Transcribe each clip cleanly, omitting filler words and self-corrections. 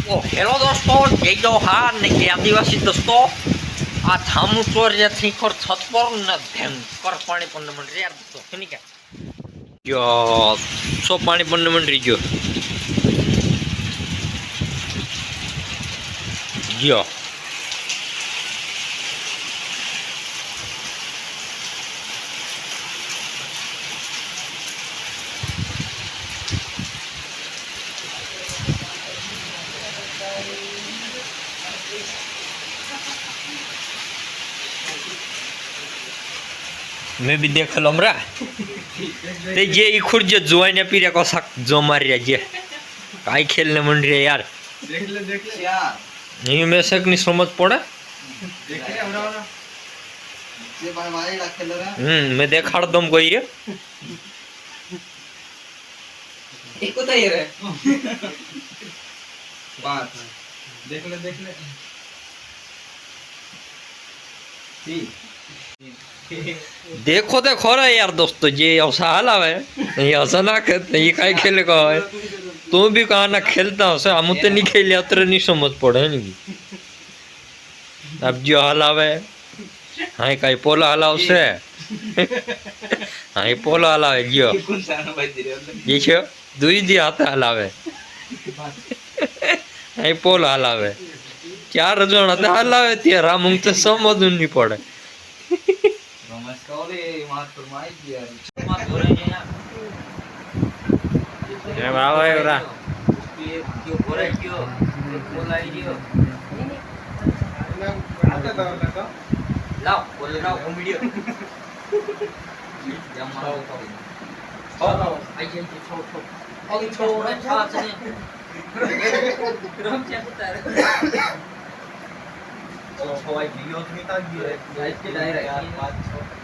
Hello દોસ્તો, જય જોહાર ને કે આદિવાસી દોસ્તો આ થામુ ચોરિયા થી કર છત પર ને ભયંકર પાણી પણ મંડરી યાર દોસ્તો કેની કે યો સો પાણી પણ મંડરી ગયો मैं भी देख लो हमरा ते जे ई खुर्ज जोइने पीरे को सक जो मारिया जे काई खेलने मन रे यार देख ले यार नहीं में सक नहीं समझ पड़े देख ले हमरा ये भाई मारे ला खेल रहा मैं देखाड़ दम कोई रे एको तो ये रे बात देख ले ठीक देखो तो खोरा यार दोस्तों ये ऐसा हाल आवे ये ऐसा ना कहते ये काई खेले का है तू भी कहा ना खेलता हसे हम तो नहीं खेले अतर नहीं समझ पड़े नहीं अब जो हाल आवे हाँ काई पोला हाल आवसे हाँ ये पोला हाल आवे जो ये छो दुई दी हाथ हाल आवे हाँ ये पोला हाल आवे चार जन हाथ हाल आवे ते राम हम तो समझ नहीं पड़े ये बाबा है उरा क्यों बोला क्यों बोला क्यों लाओ बोले लाओ वीडियो जम मारो ओ आई जे छो और छो रे छाछ ने रम क्या होता है ओ भाई वीडियो में ता गया गाइस के डायरेक्ट यार 5 6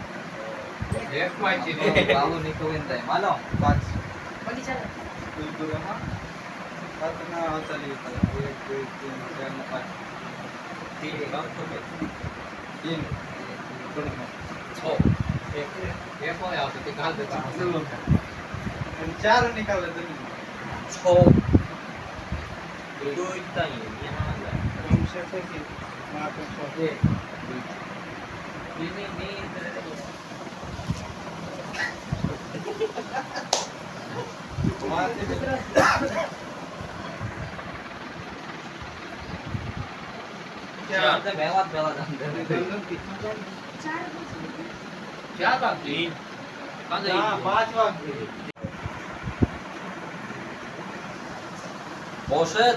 एक पाँच बाबू निको इंदा है मानो 5 बड़ी चला दूर हां कितना चलिए 1 2 3 4 5 3 काम तो 3 6 एक और आओ तो निकाल देता हूं 4 निकाल दे 6 दो इतना ही यहां हम से कि वहां पे 6 नहीं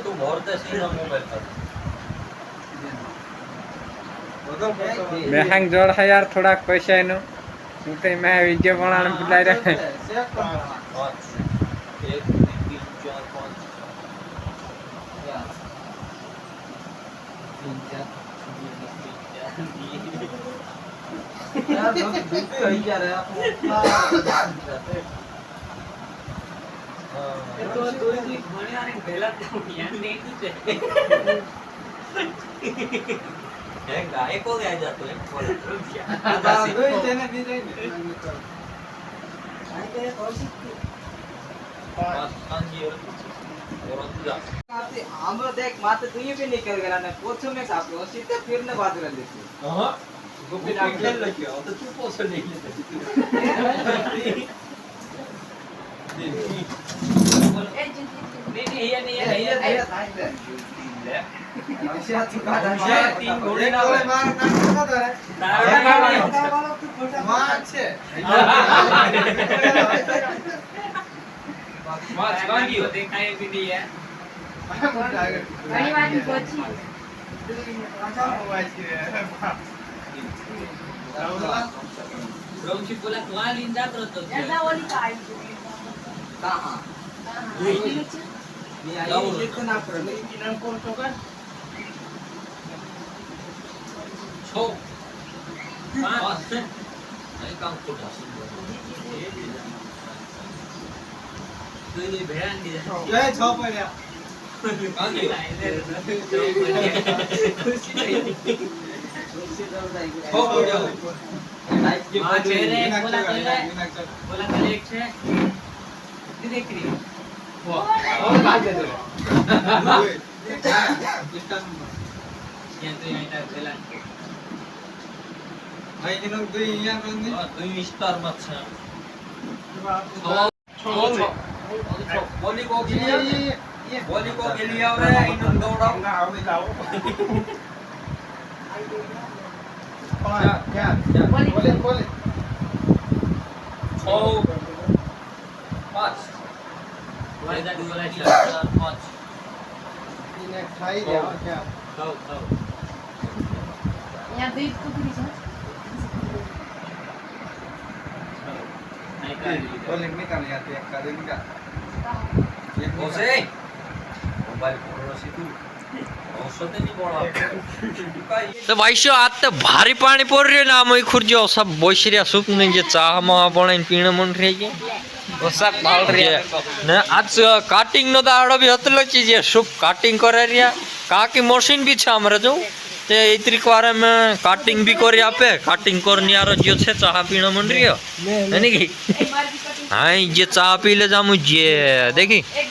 तू भरते मोबाइल मैं हंग जोड़ है यार थोड़ा पैसा है नो तो मैं वीडियो बनाने बुला रहा है 1 2 3 4 5 यार हम बिल्कुल ही जा रहे हैं तो दो ही घोड़े आने पहला तो यार नहीं कुछ है गाय को ले जाते हैं बोल दो ही देने दी जाएंगे आए के कौशिक पांच ये और जा हमरा देख माते तू ये भी निकल गया ना पोछो में सापलो सीधे फिर ने बात कर लेती हां गोपी ना खेल लगे तो तू पोछो नहीं लेते नहीं ये अच्छा चुका था 3 घोड़े ना मार ना था मार छे मार गांगी देखाए भी नहीं है घणी वाटी पछी अच्छा मोबाइल की रोमची बोला वहां लीन जात रहतो यादा ओली काय कहां ये मी आई लिखो ना पर मी किरण को तो कर छो 5 नहीं काम को ढासन तो ये भेड़ान दी ये 6 पड़या कागे खुशी नहीं खुशी दर जाई हो पड़या लाइफ के बाद रे बोला करे एक छे देख रही और बात दे दे ભાઈ જેનો દુઈ અહીંયા કરી દે. दुई स्टार मत छे બોલી કો ગેલી બોલી કો ગેલી આવે ઇનો દોડાવ. छो पांच पांच खाओ खाओ અહીંયા દૂધ કુકરી છે બોલી નિકાલ યાર એક કાઢે નિકાલ. એક ओसे मोबाइल फोन સીધું औषध नहीं बोला તો ભાઈઓ આજ તો ભારે પાણી પડી રહ્યું ને આમ ખુરજો સબ બોસરિયા સૂપ ને જે ચા માં પણ પીણે મન રહી ગયા વરસાદ પાલ રહ્યા ને આજ કાટિંગ નો દાડો બી હતલો છે જે સૂપ કાટિંગ કરે રહ્યા કાકી મશીન બી છે અમારે જો તે ઇતરીક વાર અમે કાટિંગ બી કરી આપે કાટિંગ કરની આરો જે છે ચા પીણે મન રહ્યો એની કે એ મારી કટિંગ હા જે ચા પી લે જામુ જે દેખી એક